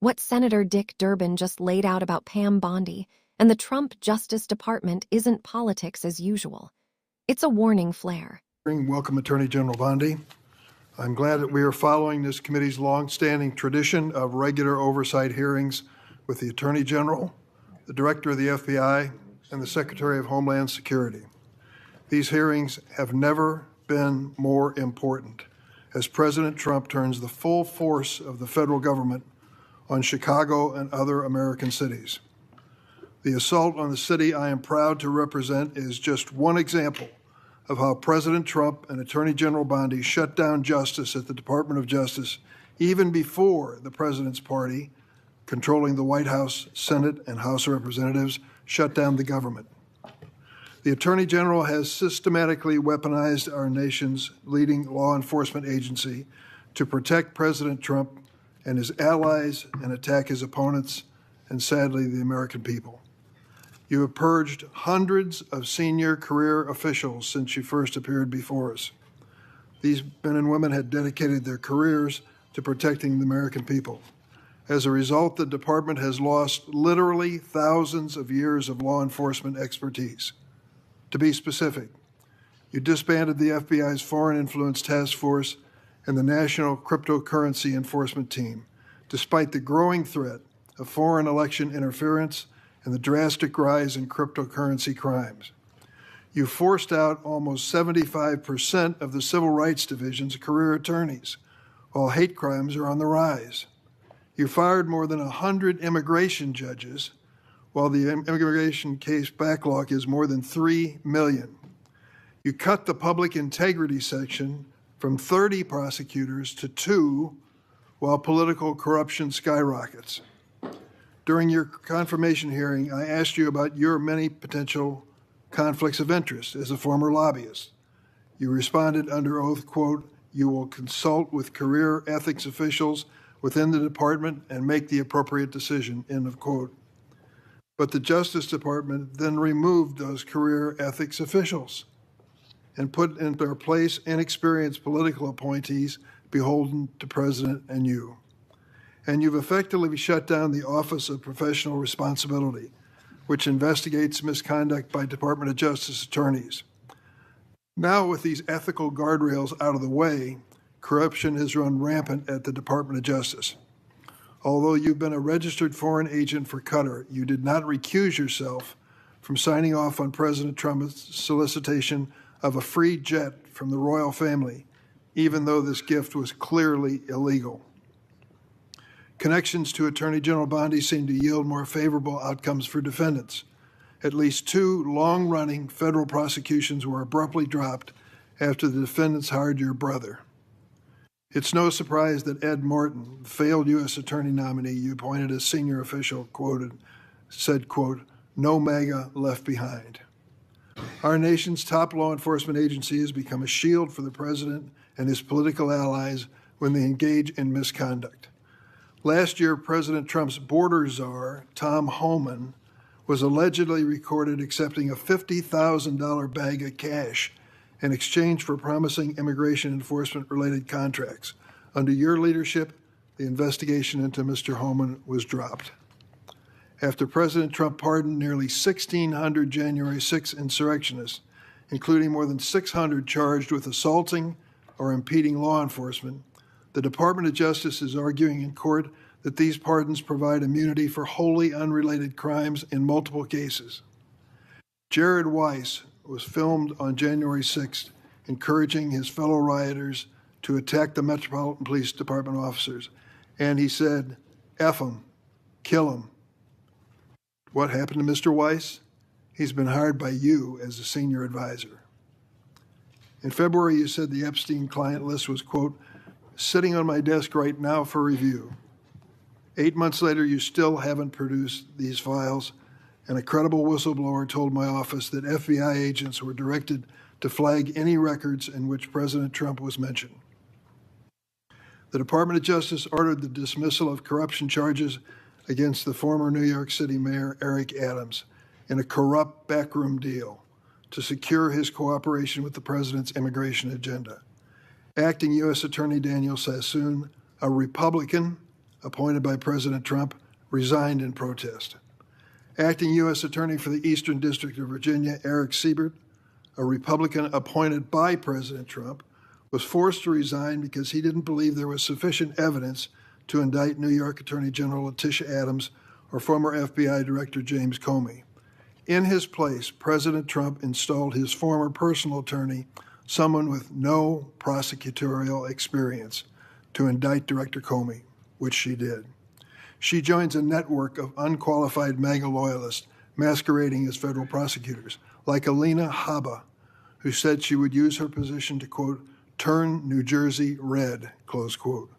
What Senator Dick Durbin just laid out about Pam Bondi and the Trump Justice Department isn't politics as usual. It's a warning flare. Welcome, Attorney General Bondi. I'm glad that we are following this committee's long-standing tradition of regular oversight hearings with the Attorney General, the Director of the FBI, and the Secretary of Homeland Security. These hearings have never been more important as President Trump turns the full force of the federal government on Chicago and other American cities. The assault on the city I am proud to represent is just one example of how President Trump and Attorney General Bondi shut down justice at the Department of Justice even before the president's party, controlling the White House, Senate, and House of Representatives, shut down the government. The Attorney General has systematically weaponized our nation's leading law enforcement agency to protect President Trump and his allies and attack his opponents and, sadly, the American people. You have purged hundreds of senior career officials since you first appeared before us. These men and women had dedicated their careers to protecting the American people. As a result, the department has lost literally thousands of years of law enforcement expertise. To be specific, you disbanded the FBI's Foreign Influence Task Force and the National Cryptocurrency Enforcement Team, despite the growing threat of foreign election interference and the drastic rise in cryptocurrency crimes. You forced out almost 75% of the Civil Rights Division's career attorneys, while hate crimes are on the rise. You fired more than 100 immigration judges, while the immigration case backlog is more than 3 million. You cut the public integrity section from 30 prosecutors to 2, while political corruption skyrockets. During your confirmation hearing, I asked you about your many potential conflicts of interest as a former lobbyist. You responded under oath, quote, "You will consult with career ethics officials within the department and make the appropriate decision," end of quote. But the Justice Department then removed those career ethics officials and put in their place inexperienced political appointees beholden to President and you. And you've effectively shut down the Office of Professional Responsibility, which investigates misconduct by Department of Justice attorneys. Now, with these ethical guardrails out of the way, corruption has run rampant at the Department of Justice. Although you've been a registered foreign agent for Qatar, you did not recuse yourself from signing off on President Trump's solicitation of a free jet from the royal family, even though this gift was clearly illegal. Connections to Attorney General Bondi seem to yield more favorable outcomes for defendants. At least 2 long-running federal prosecutions were abruptly dropped after the defendants hired your brother. It's no surprise that Ed Martin, the failed U.S. attorney nominee you appointed as senior official, said, quote, "No MAGA left behind." Our nation's top law enforcement agency has become a shield for the president and his political allies when they engage in misconduct. Last year, President Trump's border czar, Tom Homan, was allegedly recorded accepting a $50,000 bag of cash in exchange for promising immigration enforcement-related contracts. Under your leadership, the investigation into Mr. Homan was dropped. After President Trump pardoned nearly 1,600 January 6 insurrectionists, including more than 600 charged with assaulting or impeding law enforcement, the Department of Justice is arguing in court that these pardons provide immunity for wholly unrelated crimes in multiple cases. Jared Weiss was filmed on January 6th, encouraging his fellow rioters to attack the Metropolitan Police Department officers. And he said, "F them, kill them." What happened to Mr. Weiss? He's been hired by you as a senior advisor. In February, you said the Epstein client list was, quote, "sitting on my desk right now for review." 8 months later, you still haven't produced these files, and a credible whistleblower told my office that FBI agents were directed to flag any records in which President Trump was mentioned. The Department of Justice ordered the dismissal of corruption charges against the former New York City Mayor Eric Adams in a corrupt backroom deal to secure his cooperation with the president's immigration agenda. Acting U.S. Attorney Daniel Sassoon, a Republican, appointed by President Trump, resigned in protest. Acting U.S. Attorney for the Eastern District of Virginia, Eric Siebert, a Republican appointed by President Trump, was forced to resign because he didn't believe there was sufficient evidence to indict New York Attorney General Letitia Adams or former FBI Director James Comey. In his place, President Trump installed his former personal attorney, someone with no prosecutorial experience, to indict Director Comey, which she did. She joins a network of unqualified MAGA loyalists masquerading as federal prosecutors, like Alina Habba, who said she would use her position to, quote, turn New Jersey red, close quote,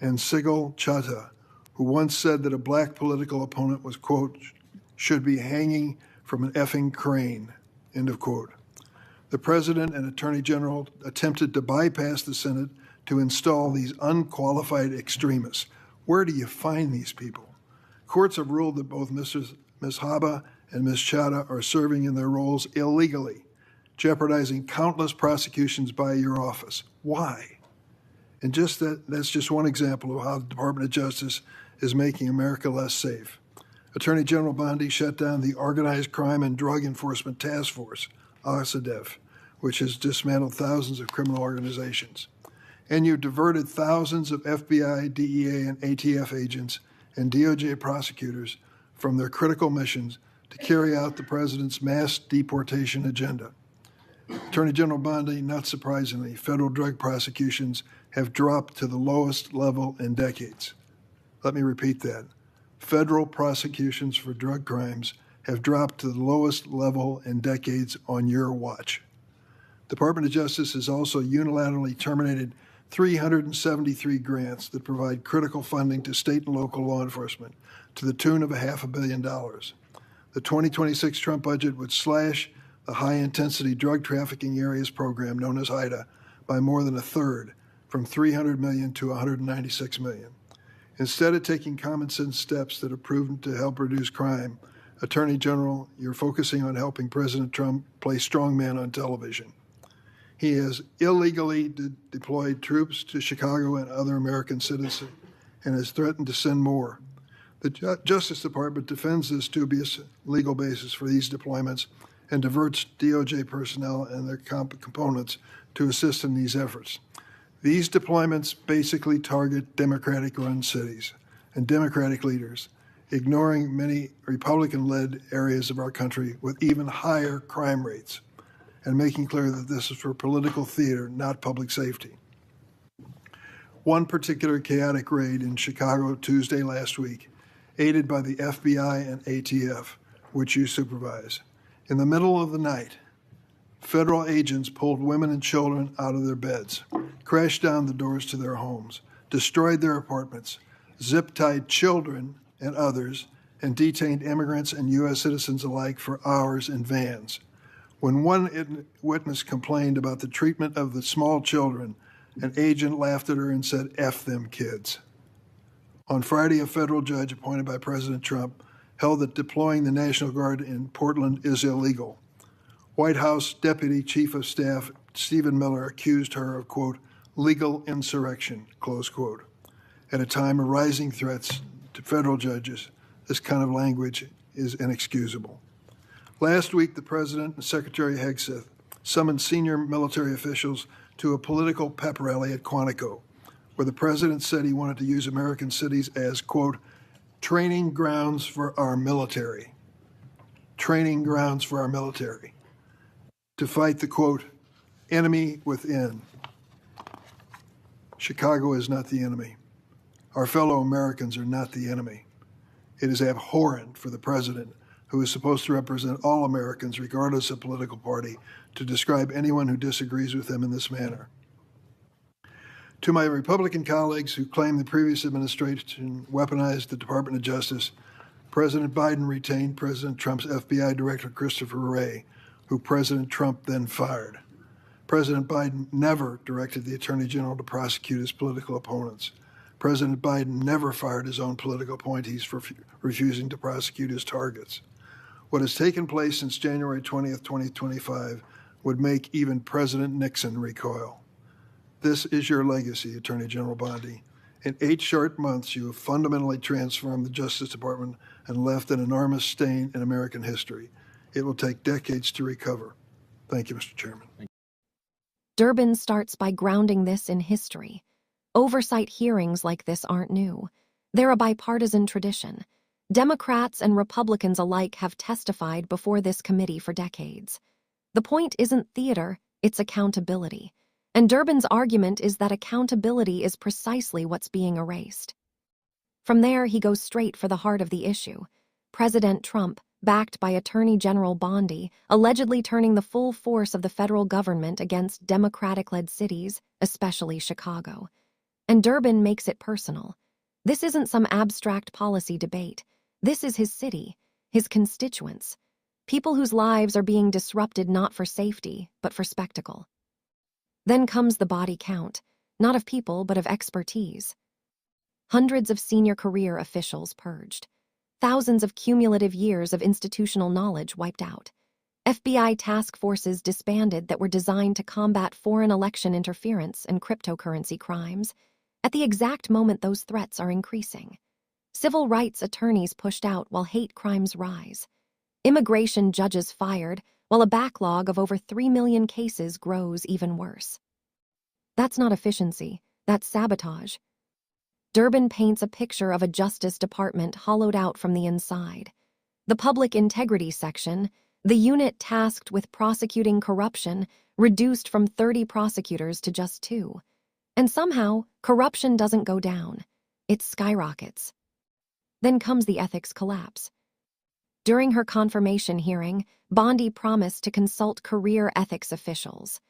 and Sigal Chattah, who once said that a black political opponent was, quote, should be hanging from an effing crane, end of quote. The President and Attorney General attempted to bypass the Senate to install these unqualified extremists. Where do you find these people? Courts have ruled that both Ms. Habba and Ms. Chattah are serving in their roles illegally, jeopardizing countless prosecutions by your office. Why? And that's just one example of how the Department of Justice is making America less safe. Attorney General Bondi shut down the Organized Crime and Drug Enforcement Task Force, OSADEF, which has dismantled thousands of criminal organizations. And you diverted thousands of FBI, DEA, and ATF agents and DOJ prosecutors from their critical missions to carry out the president's mass deportation agenda. Attorney General Bondi, not surprisingly, federal drug prosecutions have dropped to the lowest level in decades. Let me repeat that. Federal prosecutions for drug crimes have dropped to the lowest level in decades on your watch. Department of Justice has also unilaterally terminated 373 grants that provide critical funding to state and local law enforcement to the tune of $500 million. The 2026 Trump budget would slash the high-intensity drug trafficking areas program known as HIDA by more than a third, from $300 million to $196 million. Instead of taking common-sense steps that have proven to help reduce crime, Attorney General, you're focusing on helping President Trump play strongman on television. He has illegally deployed troops to Chicago and other American citizens and has threatened to send more. The Justice Department defends this dubious legal basis for these deployments and diverts DOJ personnel and their components to assist in these efforts. These deployments basically target Democratic-run cities and Democratic leaders, ignoring many Republican-led areas of our country with even higher crime rates, and making clear that this is for political theater, not public safety. One particular chaotic raid in Chicago Tuesday last week, aided by the FBI and ATF, which you supervise. In the middle of the night, federal agents pulled women and children out of their beds, crashed down the doors to their homes, destroyed their apartments, zip-tied children and others, and detained immigrants and U.S. citizens alike for hours in vans. When one witness complained about the treatment of the small children, an agent laughed at her and said, "F them kids." On Friday, a federal judge appointed by President Trump held that deploying the National Guard in Portland is illegal. White House Deputy Chief of Staff Stephen Miller accused her of, quote, legal insurrection, close quote. At a time of rising threats to federal judges, this kind of language is inexcusable. Last week, the President and Secretary Hegseth summoned senior military officials to a political pep rally at Quantico, where the President said he wanted to use American cities as, quote, training grounds for our military. Training grounds for our military. To fight the, quote, enemy within. Chicago is not the enemy. Our fellow Americans are not the enemy. It is abhorrent for the President, who is supposed to represent all Americans regardless of political party, to describe anyone who disagrees with him in this manner. To my Republican colleagues who claim the previous administration weaponized the Department of Justice, President Biden retained President Trump's FBI Director Christopher Wray, who President Trump then fired. President Biden never directed the Attorney General to prosecute his political opponents. President Biden never fired his own political appointees for refusing to prosecute his targets. What has taken place since January 20th, 2025 would make even President Nixon recoil. This is your legacy, Attorney General Bondi, In 8 short months, you have fundamentally transformed the Justice Department and left an enormous stain in American history. It will take decades to recover. Thank you, Mr. Chairman. Durbin starts by grounding this in history. Oversight hearings like this aren't new. They're a bipartisan tradition. Democrats and Republicans alike have testified before this committee for decades. The point isn't theater, it's accountability. And Durbin's argument is that accountability is precisely what's being erased. From there, he goes straight for the heart of the issue. President Trump, backed by Attorney General Bondi, allegedly turning the full force of the federal government against Democratic-led cities, especially Chicago. And Durbin makes it personal. This isn't some abstract policy debate. This is his city, his constituents, people whose lives are being disrupted not for safety, but for spectacle. Then comes the body count, not of people, but of expertise. Hundreds of senior career officials purged. Thousands of cumulative years of institutional knowledge wiped out. FBI task forces disbanded that were designed to combat foreign election interference and cryptocurrency crimes, at the exact moment those threats are increasing. Civil rights attorneys pushed out while hate crimes rise. Immigration judges fired, while a backlog of over 3 million cases grows even worse. That's not efficiency, that's sabotage. Durbin paints a picture of a Justice Department hollowed out from the inside. The Public Integrity Section, the unit tasked with prosecuting corruption, reduced from 30 prosecutors to just 2. And somehow, corruption doesn't go down. It skyrockets. Then comes the ethics collapse. During her confirmation hearing, Bondi promised to consult career ethics officials.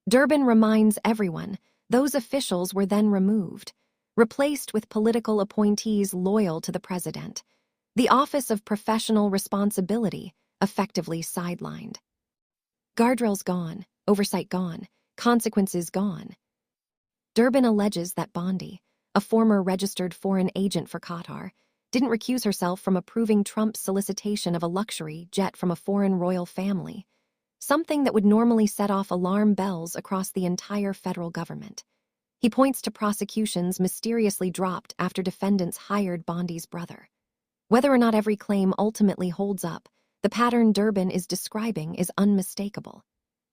Durbin reminds everyone those officials were then removed, replaced with political appointees loyal to the president. The Office of Professional Responsibility effectively sidelined. Guardrails gone, oversight gone, consequences gone. Durbin alleges that Bondi, a former registered foreign agent for Qatar, didn't recuse herself from approving Trump's solicitation of a luxury jet from a foreign royal family, something that would normally set off alarm bells across the entire federal government. He points to prosecutions mysteriously dropped after defendants hired Bondi's brother. Whether or not every claim ultimately holds up, the pattern Durbin is describing is unmistakable.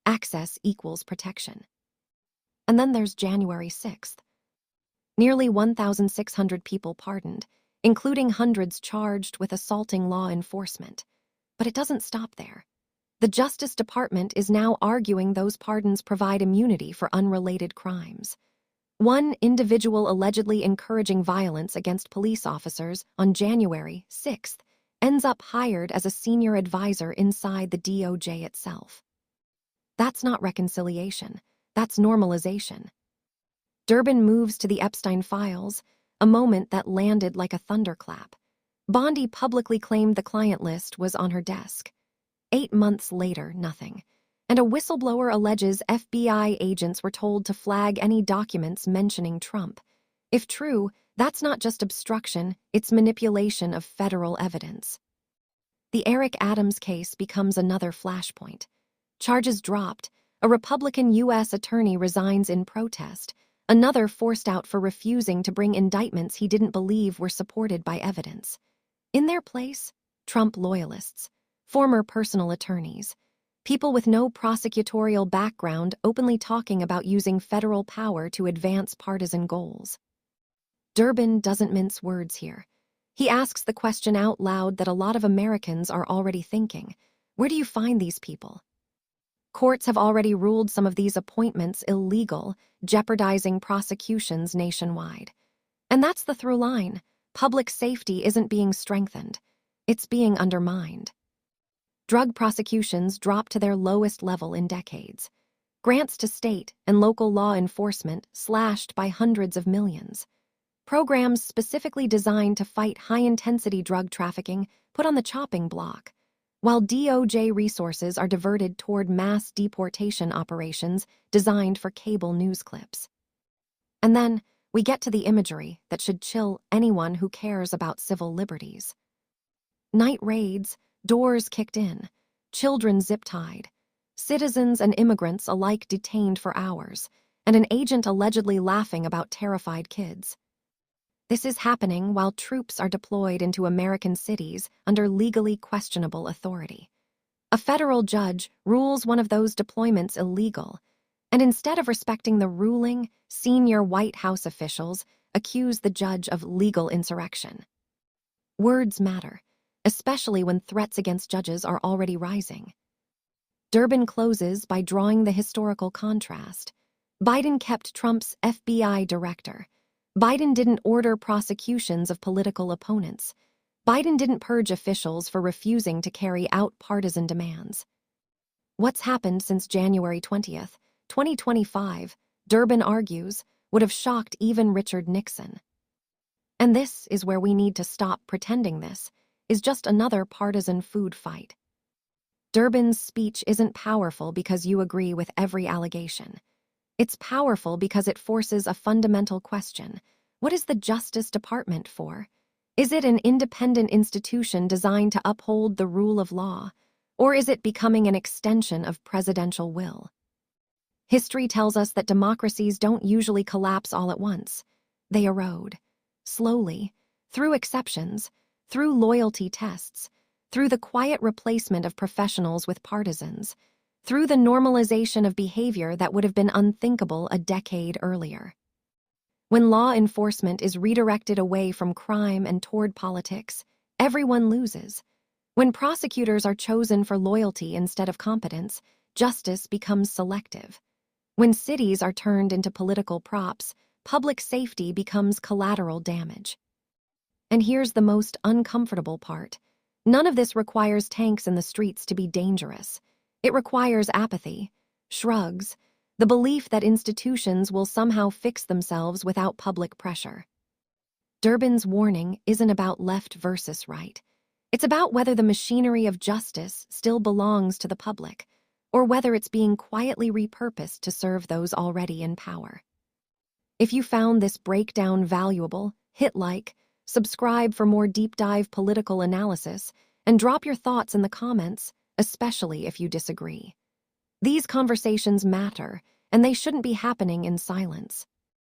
Access equals protection. And then there's January 6th. Nearly 1,600 people pardoned, including hundreds charged with assaulting law enforcement. But it doesn't stop there. The Justice Department is now arguing those pardons provide immunity for unrelated crimes. One individual allegedly encouraging violence against police officers on January 6th ends up hired as a senior advisor inside the DOJ itself. That's not reconciliation. That's normalization. Durbin moves to the Epstein files, a moment that landed like a thunderclap. Bondi publicly claimed the client list was on her desk. 8 months later, nothing. And a whistleblower alleges FBI agents were told to flag any documents mentioning Trump. If true, that's not just obstruction, it's manipulation of federal evidence. The Eric Adams case becomes another flashpoint. Charges dropped, a Republican U.S. attorney resigns in protest, another forced out for refusing to bring indictments he didn't believe were supported by evidence. In their place, Trump loyalists, former personal attorneys, people with no prosecutorial background openly talking about using federal power to advance partisan goals. Durbin doesn't mince words here. He asks the question out loud that a lot of Americans are already thinking. Where do you find these people? Courts have already ruled some of these appointments illegal, jeopardizing prosecutions nationwide. And that's the through line. Public safety isn't being strengthened. It's being undermined. Drug prosecutions dropped to their lowest level in decades. Grants to state and local law enforcement slashed by hundreds of millions. Programs specifically designed to fight high-intensity drug trafficking put on the chopping block, while DOJ resources are diverted toward mass deportation operations designed for cable news clips. And then we get to the imagery that should chill anyone who cares about civil liberties. Night raids, doors kicked in, children zip-tied, citizens and immigrants alike detained for hours, and an agent allegedly laughing about terrified kids. This is happening while troops are deployed into American cities under legally questionable authority. A federal judge rules one of those deployments illegal, and instead of respecting the ruling, senior White House officials accuse the judge of legal insurrection. Words matter, especially when threats against judges are already rising. Durbin closes by drawing the historical contrast. Biden kept Trump's FBI director. Biden didn't order prosecutions of political opponents. Biden didn't purge officials for refusing to carry out partisan demands. What's happened since January 20th, 2025, Durbin argues, would have shocked even Richard Nixon. And this is where we need to stop pretending this is just another partisan food fight. Durbin's speech isn't powerful because you agree with every allegation. It's powerful because it forces a fundamental question. What is the Justice Department for? Is it an independent institution designed to uphold the rule of law, or is it becoming an extension of presidential will? History tells us that democracies don't usually collapse all at once. They erode. Slowly, through exceptions, through loyalty tests, through the quiet replacement of professionals with partisans, through the normalization of behavior that would have been unthinkable a decade earlier. When law enforcement is redirected away from crime and toward politics, everyone loses. When prosecutors are chosen for loyalty instead of competence, justice becomes selective. When cities are turned into political props, public safety becomes collateral damage. And here's the most uncomfortable part. None of this requires tanks in the streets to be dangerous. It requires apathy, shrugs, the belief that institutions will somehow fix themselves without public pressure. Durbin's warning isn't about left versus right. It's about whether the machinery of justice still belongs to the public, or whether it's being quietly repurposed to serve those already in power. If you found this breakdown valuable, hit like, subscribe for more deep dive political analysis, and drop your thoughts in the comments, especially if you disagree. These conversations matter, and they shouldn't be happening in silence.